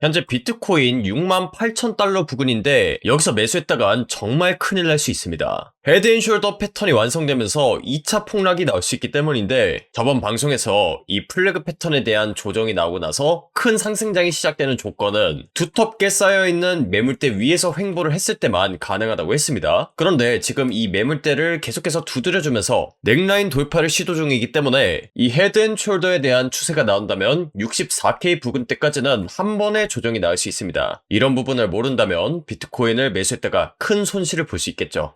현재 비트코인 68,000달러 부근인데 여기서 매수했다간 정말 큰일 날 수 있습니다. 헤드앤숄더 패턴이 완성되면서 2차 폭락이 나올 수 있기 때문인데 저번 방송에서 이 플래그 패턴에 대한 조정이 나오고 나서 큰 상승장이 시작되는 조건은 두텁게 쌓여있는 매물대 위에서 횡보를 했을 때만 가능하다고 했습니다. 그런데 지금 이 매물대를 계속해서 두드려주면서 넥라인 돌파를 시도 중이기 때문에 이 헤드앤숄더에 대한 추세가 나온다면 64K 부근대까지는 한 번에 조정이 나올 수 있습니다. 이런 부분을 모른다면 비트코인을 매수했다가 큰 손실을 볼 수 있겠죠.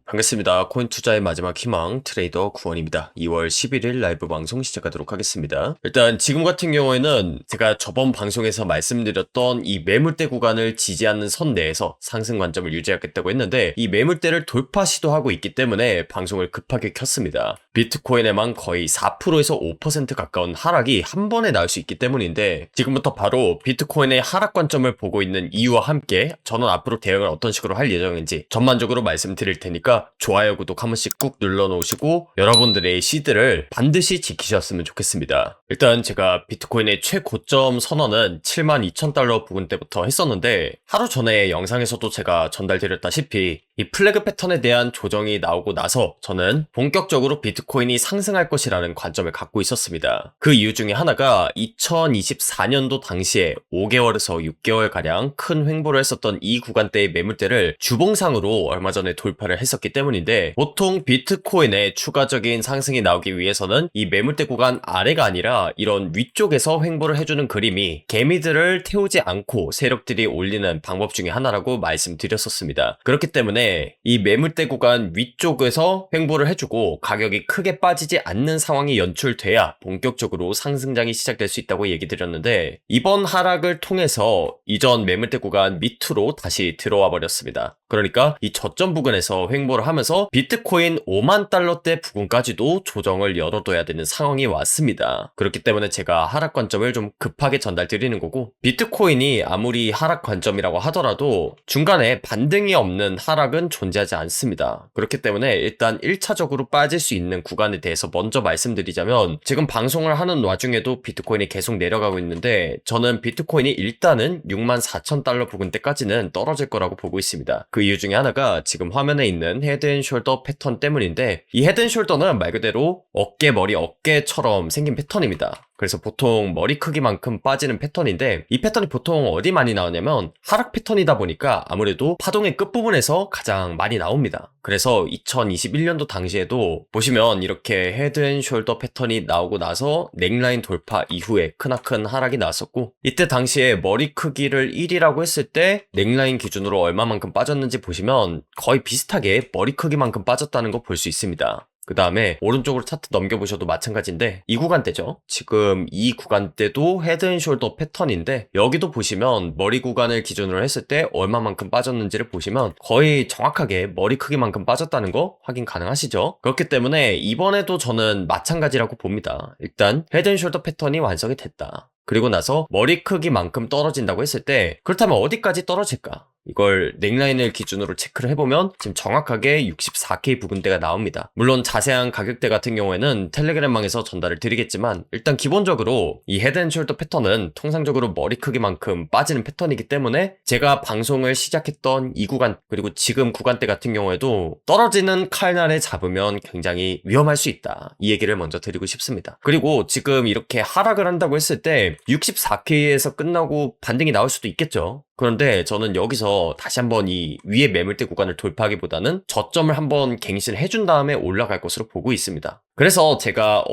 반갑습니다. 코인 투자의 마지막 희망 트레이더 구원입니다. 2월 11일 라이브 방송 시작하도록 하겠습니다. 일단 지금 같은 경우에는 제가 저번 방송에서 말씀드렸던 이 매물대 구간을 지지하는 선 내에서 상승 관점을 유지하겠다고 했는데 이 매물대를 돌파 시도하고 있기 때문에 방송을 급하게 켰습니다. 비트코인에만 거의 4%에서 5% 가까운 하락이 한 번에 나올 수 있기 때문인데 지금부터 바로 비트코인의 하락 관점을 보고 있는 이유와 함께 저는 앞으로 대응을 어떤 식으로 할 예정인지 전반적으로 말씀드릴 테니까 좋아요, 구독 한 번씩 꾹 눌러놓으시고 여러분들의 시드를 반드시 지키셨으면 좋겠습니다. 일단 제가 비트코인의 최고점 선언은 72,000달러 부근 때부터 했었는데 하루 전에 영상에서도 제가 전달드렸다시피 이 플래그 패턴에 대한 조정이 나오고 나서 저는 본격적으로 비트코인이 상승할 것이라는 관점을 갖고 있었습니다. 그 이유 중에 하나가 2024년도 당시에 5개월에서 6개월가량 큰 횡보를 했었던 이 구간대의 매물대를 주봉상으로 얼마 전에 돌파를 했었기 때문인데 보통 비트코인의 추가적인 상승이 나오기 위해서는 이 매물대 구간 아래가 아니라 이런 위쪽에서 횡보를 해주는 그림이 개미들을 태우지 않고 세력들이 올리는 방법 중에 하나라고 말씀드렸었습니다. 그렇기 때문에 이 매물대 구간 위쪽에서 횡보를 해주고 가격이 크게 빠지지 않는 상황이 연출돼야 본격적으로 상승장이 시작될 수 있다고 얘기 드렸는데 이번 하락을 통해서 이전 매물대 구간 밑으로 다시 들어와 버렸습니다. 그러니까 이 저점 부근에서 횡보를 하면서 비트코인 5만 달러대 부근까지도 조정을 열어둬야 되는 상황이 왔습니다. 그렇기 때문에 제가 하락 관점을 좀 급하게 전달드리는 거고 비트코인이 아무리 하락 관점이라고 하더라도 중간에 반등이 없는 하락은 존재하지 않습니다. 그렇기 때문에 일단 1차적으로 빠질 수 있는 구간에 대해서 먼저 말씀드리자면 지금 방송을 하는 와중에도 비트코인이 계속 내려가고 있는데 저는 비트코인이 일단은 64,000달러 부근대까지는 떨어질 거라고 보고 있습니다. 그 이유 중에 하나가 지금 화면에 있는 헤드앤숄더 패턴 때문인데 이 헤드앤숄더는 말 그대로 어깨, 머리, 어깨처럼 생긴 패턴입니다. 그래서 보통 머리 크기만큼 빠지는 패턴인데 이 패턴이 보통 어디 많이 나오냐면 하락 패턴이다 보니까 아무래도 파동의 끝부분에서 가장 많이 나옵니다. 그래서 2021년도 당시에도 보시면 이렇게 헤드앤숄더 패턴이 나오고 나서 넥라인 돌파 이후에 크나큰 하락이 나왔었고 이때 당시에 머리 크기를 1이라고 했을 때 넥라인 기준으로 얼마만큼 빠졌는지 보시면 거의 비슷하게 머리 크기만큼 빠졌다는 거 볼 수 있습니다. 그 다음에 오른쪽으로 차트 넘겨보셔도 마찬가지인데 이 구간대죠. 지금 이 구간대도 헤드앤숄더 패턴인데 여기도 보시면 머리 구간을 기준으로 했을 때 얼마만큼 빠졌는지를 보시면 거의 정확하게 머리 크기만큼 빠졌다는 거 확인 가능하시죠? 그렇기 때문에 이번에도 저는 마찬가지라고 봅니다. 일단 헤드앤숄더 패턴이 완성이 됐다. 그리고 나서 머리 크기만큼 떨어진다고 했을 때 그렇다면 어디까지 떨어질까? 이걸 넥라인을 기준으로 체크를 해보면 지금 정확하게 64K 부근대가 나옵니다. 물론 자세한 가격대 같은 경우에는 텔레그램망에서 전달을 드리겠지만 일단 기본적으로 이 헤드앤숄더 패턴은 통상적으로 머리 크기만큼 빠지는 패턴이기 때문에 제가 방송을 시작했던 이 구간 그리고 지금 구간대 같은 경우에도 떨어지는 칼날에 잡으면 굉장히 위험할 수 있다. 이 얘기를 먼저 드리고 싶습니다. 그리고 지금 이렇게 하락을 한다고 했을 때 64K에서 끝나고 반등이 나올 수도 있겠죠. 그런데 저는 여기서 다시 한번 이 위에 매물대 구간을 돌파하기보다는 저점을 한번 갱신을 해준 다음에 올라갈 것으로 보고 있습니다. 그래서 제가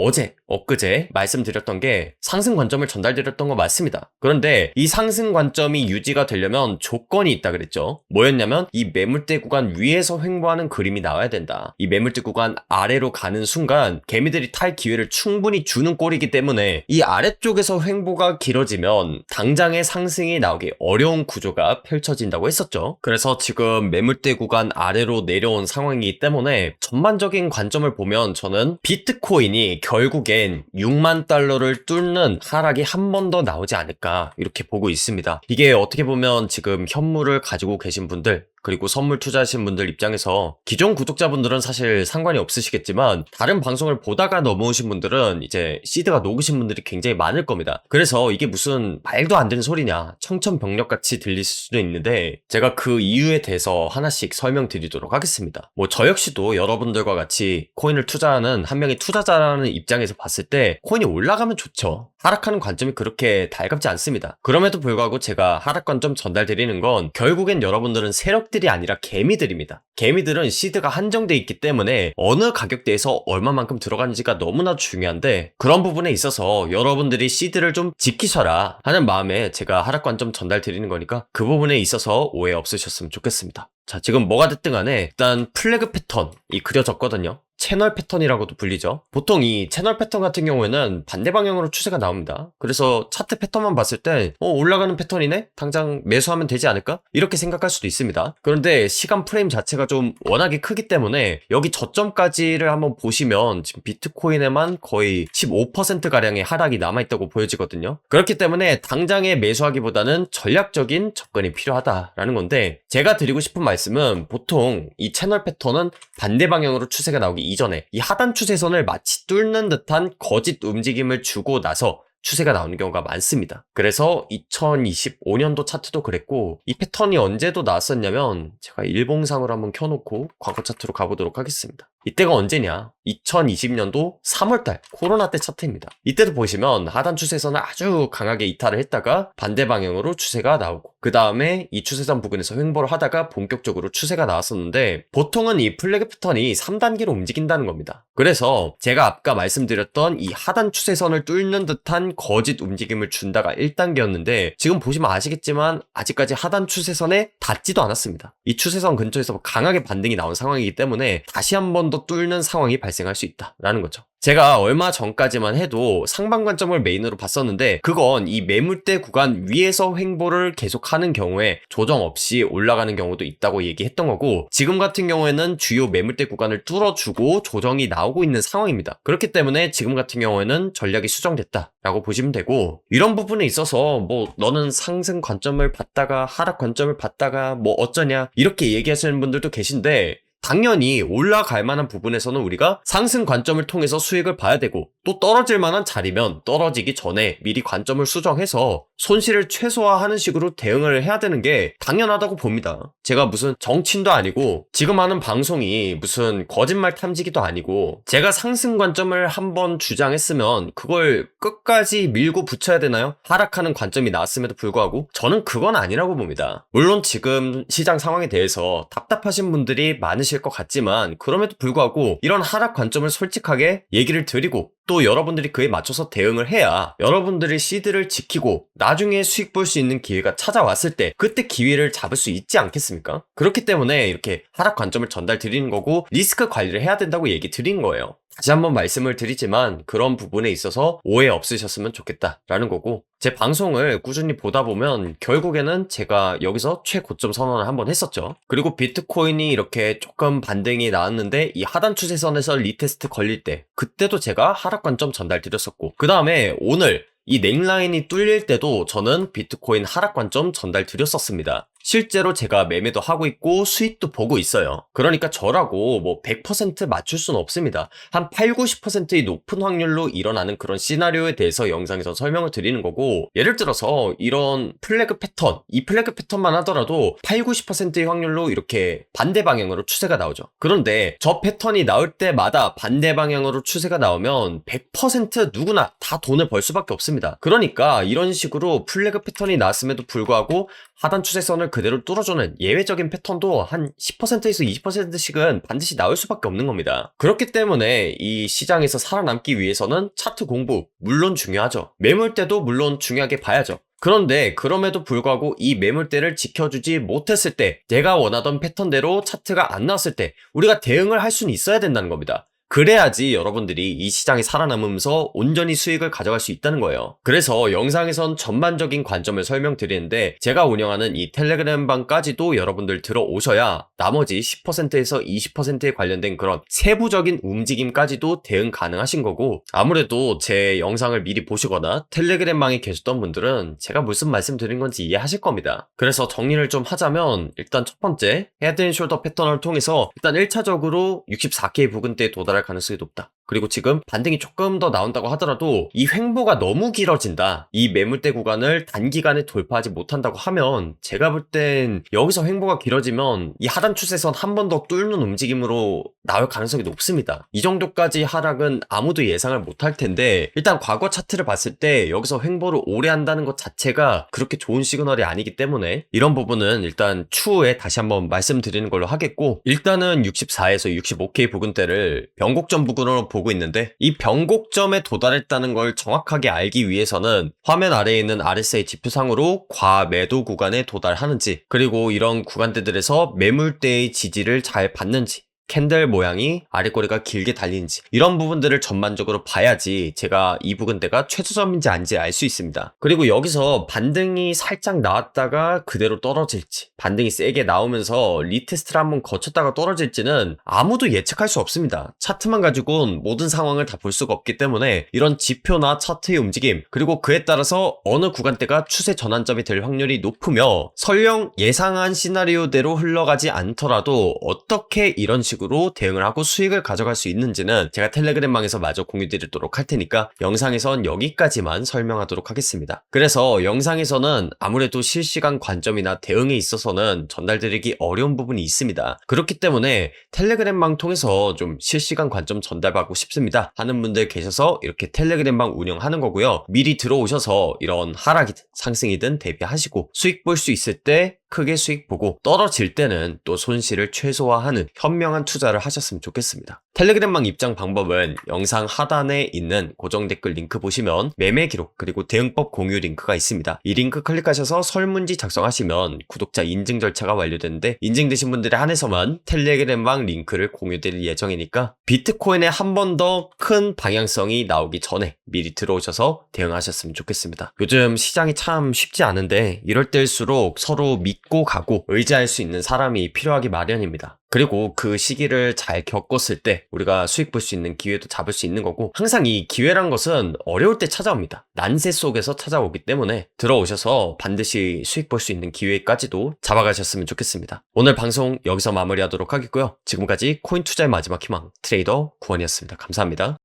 엊그제 말씀드렸던 게 상승 관점을 전달드렸던 거 맞습니다. 그런데 이 상승 관점이 유지가 되려면 조건이 있다 그랬죠. 뭐였냐면 이 매물대 구간 위에서 횡보하는 그림이 나와야 된다. 이 매물대 구간 아래로 가는 순간 개미들이 탈 기회를 충분히 주는 꼴이기 때문에 이 아래쪽에서 횡보가 길어지면 당장의 상승이 나오기 어려운 구조가 펼쳐진다고 했었죠. 그래서 지금 매물대 구간 아래로 내려온 상황이기 때문에 전반적인 관점을 보면 저는 비트코인이 결국엔 6만 달러를 뚫는 하락이 한 번 더 나오지 않을까 이렇게 보고 있습니다. 이게 어떻게 보면 지금 현물을 가지고 계신 분들 그리고 선물 투자하신 분들 입장에서 기존 구독자분들은 사실 상관이 없으시겠지만 다른 방송을 보다가 넘어오신 분들은 이제 시드가 녹으신 분들이 굉장히 많을 겁니다. 그래서 이게 무슨 말도 안 되는 소리냐, 청천벽력같이 들릴 수도 있는데 제가 그 이유에 대해서 하나씩 설명드리도록 하겠습니다. 뭐 저 역시도 여러분들과 같이 코인을 투자하는 한 명의 투자자라는 입장에서 봤을 때 코인이 올라가면 좋죠. 하락하는 관점이 그렇게 달갑지 않습니다. 그럼에도 불구하고 제가 하락 관점 전달드리는 건 결국엔 여러분들은 세력들이 아니라 개미들입니다. 개미들은 시드가 한정돼 있기 때문에 어느 가격대에서 얼마만큼 들어가는지가 너무나 중요한데 그런 부분에 있어서 여러분들이 시드를 좀 지키셔라 하는 마음에 제가 하락 관점 전달드리는 거니까 그 부분에 있어서 오해 없으셨으면 좋겠습니다. 자, 지금 뭐가 됐든 간에 일단 플래그 패턴이 그려졌거든요. 채널 패턴이라고도 불리죠. 보통 이 채널 패턴 같은 경우에는 반대 방향으로 추세가 나옵니다. 그래서 차트 패턴만 봤을 때 올라가는 패턴이네? 당장 매수하면 되지 않을까? 이렇게 생각할 수도 있습니다. 그런데 시간 프레임 자체가 좀 워낙에 크기 때문에 여기 저점까지를 한번 보시면 지금 비트코인에만 거의 15%가량의 하락이 남아있다고 보여지거든요. 그렇기 때문에 당장에 매수하기보다는 전략적인 접근이 필요하다라는 건데 제가 드리고 싶은 말씀은 보통 이 채널 패턴은 반대 방향으로 추세가 나오기 이전에 이 하단 추세선을 마치 뚫는 듯한 거짓 움직임을 주고 나서 추세가 나오는 경우가 많습니다. 그래서 2025년도 차트도 그랬고 이 패턴이 언제도 나왔었냐면 제가 일봉상으로 한번 켜놓고 과거 차트로 가보도록 하겠습니다. 이때가 언제냐? 2020년도 3월달 코로나 때 차트입니다. 이때도 보시면 하단 추세선을 아주 강하게 이탈을 했다가 반대 방향으로 추세가 나오고 그 다음에 이 추세선 부근에서 횡보를 하다가 본격적으로 추세가 나왔었는데 보통은 이 플래그 패턴이 3단계로 움직인다는 겁니다. 그래서 제가 아까 말씀드렸던 이 하단 추세선을 뚫는 듯한 거짓 움직임을 준다가 1단계였는데 지금 보시면 아시겠지만 아직까지 하단 추세선에 닿지도 않았습니다. 이 추세선 근처에서 강하게 반등이 나온 상황이기 때문에 다시 한 번 더 뚫는 상황이 발생할 수 있다라는 거죠. 제가 얼마 전까지만 해도 상방 관점을 메인으로 봤었는데 그건 이 매물대 구간 위에서 횡보를 계속하는 경우에 조정 없이 올라가는 경우도 있다고 얘기했던 거고 지금 같은 경우에는 주요 매물대 구간을 뚫어주고 조정이 나오고 있는 상황입니다. 그렇기 때문에 지금 같은 경우에는 전략이 수정됐다라고 보시면 되고 이런 부분에 있어서 뭐 너는 상승 관점을 봤다가 하락 관점을 봤다가 뭐 어쩌냐 이렇게 얘기하시는 분들도 계신데 당연히 올라갈 만한 부분에서는 우리가 상승 관점을 통해서 수익을 봐야 되고 또 떨어질 만한 자리면 떨어지기 전에 미리 관점을 수정해서 손실을 최소화하는 식으로 대응을 해야 되는 게 당연하다고 봅니다. 제가 무슨 정치인도 아니고 지금 하는 방송이 무슨 거짓말 탐지기도 아니고 제가 상승 관점을 한번 주장했으면 그걸 끝까지 밀고 붙여야 되나요? 하락하는 관점이 나왔음에도 불구하고 저는 그건 아니라고 봅니다. 물론 지금 시장 상황에 대해서 답답하신 분들이 많으실 것 같지만 그럼에도 불구하고 이런 하락 관점을 솔직하게 얘기를 드리고 또 여러분들이 그에 맞춰서 대응을 해야 여러분들이 시드를 지키고 나중에 수익 볼 수 있는 기회가 찾아왔을 때 그때 기회를 잡을 수 있지 않겠습니까? 그렇기 때문에 이렇게 하락 관점을 전달 드리는 거고 리스크 관리를 해야 된다고 얘기 드린 거예요. 다시 한번 말씀을 드리지만 그런 부분에 있어서 오해 없으셨으면 좋겠다라는 거고 제 방송을 꾸준히 보다 보면 결국에는 제가 여기서 최고점 선언을 한번 했었죠. 그리고 비트코인이 이렇게 조금 반등이 나왔는데 이 하단 추세선에서 리테스트 걸릴 때 그때도 제가 하락 관점 전달 드렸었고 그 다음에 오늘 이 넥라인이 뚫릴 때도 저는 비트코인 하락 관점 전달 드렸었습니다. 실제로 제가 매매도 하고 있고 수익도 보고 있어요. 그러니까 저라고 뭐 100% 맞출 수는 없습니다. 한 8, 90%의 높은 확률로 일어나는 그런 시나리오에 대해서 영상에서 설명을 드리는 거고 예를 들어서 이런 플래그 패턴, 이 플래그 패턴만 하더라도 8, 90%의 확률로 이렇게 반대 방향으로 추세가 나오죠. 그런데 저 패턴이 나올 때마다 반대 방향으로 추세가 나오면 100% 누구나 다 돈을 벌 수밖에 없습니다. 그러니까 이런 식으로 플래그 패턴이 나왔음에도 불구하고 하단 추세선을 그대로 뚫어주는 예외적인 패턴도 한 10%에서 20%씩은 반드시 나올 수밖에 없는 겁니다. 그렇기 때문에 이 시장에서 살아남기 위해서는 차트 공부 물론 중요하죠. 매물대도 물론 중요하게 봐야죠. 그런데 그럼에도 불구하고 이 매물대를 지켜주지 못했을 때 내가 원하던 패턴대로 차트가 안 나왔을 때 우리가 대응을 할 수는 있어야 된다는 겁니다. 그래야지 여러분들이 이 시장이 살아남으면서 온전히 수익을 가져갈 수 있다는 거예요. 그래서 영상에선 전반적인 관점을 설명드리는데 제가 운영하는 이 텔레그램 방까지도 여러분들 들어오셔야 나머지 10%에서 20%에 관련된 그런 세부적인 움직임까지도 대응 가능하신 거고, 아무래도 제 영상을 미리 보시거나 텔레그램 방에 계셨던 분들은 제가 무슨 말씀 드린 건지 이해하실 겁니다. 그래서 정리를 좀 하자면, 일단 첫 번째, 헤드앤숄더 패턴을 통해서 일단 1차적으로 64K 부근대에 도달할 가능성이 높다. 그리고 지금 반등이 조금 더 나온다고 하더라도 이 횡보가 너무 길어진다, 이 매물대 구간을 단기간에 돌파하지 못한다고 하면, 제가 볼 땐 여기서 횡보가 길어지면 이 하단 추세선 한 번 더 뚫는 움직임으로 나올 가능성이 높습니다. 이 정도까지 하락은 아무도 예상을 못할 텐데, 일단 과거 차트를 봤을 때 여기서 횡보를 오래 한다는 것 자체가 그렇게 좋은 시그널이 아니기 때문에 이런 부분은 일단 추후에 다시 한번 말씀드리는 걸로 하겠고, 일단은 64에서 65K 부근대를 변곡점 부근으로 보고 있는데, 이 변곡점에 도달했다는 걸 정확하게 알기 위해서는 화면 아래에 있는 RSI 지표상으로 과매도 구간에 도달하는지, 그리고 이런 구간대들에서 매물대의 지지를 잘 받는지, 캔들 모양이 아랫꼬리가 길게 달리는지, 이런 부분들을 전반적으로 봐야지 제가 이 부근대가 최저점인지 아닌지 알 수 있습니다. 그리고 여기서 반등이 살짝 나왔다가 그대로 떨어질지, 반등이 세게 나오면서 리테스트를 한번 거쳤다가 떨어질지는 아무도 예측할 수 없습니다. 차트만 가지고는 모든 상황을 다 볼 수가 없기 때문에 이런 지표나 차트의 움직임, 그리고 그에 따라서 어느 구간대가 추세 전환점이 될 확률이 높으며, 설령 예상한 시나리오대로 흘러가지 않더라도 어떻게 이런 식으로 대응을 하고 수익을 가져갈 수 있는지는 제가 텔레그램방에서 마저 공유드리도록 할 테니까 영상에선 여기까지만 설명하도록 하겠습니다. 그래서 영상에서는 아무래도 실시간 관점이나 대응에 있어서는 전달드리기 어려운 부분이 있습니다. 그렇기 때문에 텔레그램방 통해서 좀 실시간 관점 전달받고 싶습니다 하는 분들 계셔서 이렇게 텔레그램방 운영하는 거고요. 미리 들어오셔서 이런 하락이든 상승이든 대비하시고 수익 볼 수 있을 때 크게 수익 보고, 떨어질 때는 또 손실을 최소화하는 현명한 투자를 하셨으면 좋겠습니다. 텔레그램방 입장 방법은 영상 하단에 있는 고정 댓글 링크 보시면 매매 기록 그리고 대응법 공유 링크가 있습니다. 이 링크 클릭하셔서 설문지 작성하시면 구독자 인증 절차가 완료되는데, 인증되신 분들에 한해서만 텔레그램방 링크를 공유드릴 예정이니까 비트코인에 한 번 더 큰 방향성이 나오기 전에 미리 들어오셔서 대응하셨으면 좋겠습니다. 요즘 시장이 참 쉽지 않은데 이럴 때일수록 서로 믿고 가고 의지할 수 있는 사람이 필요하기 마련입니다. 그리고 그 시기를 잘 겪었을 때 우리가 수익 볼 수 있는 기회도 잡을 수 있는 거고, 항상 이 기회란 것은 어려울 때 찾아옵니다. 난세 속에서 찾아오기 때문에 들어오셔서 반드시 수익 볼 수 있는 기회까지도 잡아가셨으면 좋겠습니다. 오늘 방송 여기서 마무리하도록 하겠고요. 지금까지 코인 투자의 마지막 희망 트레이더 구원이었습니다. 감사합니다.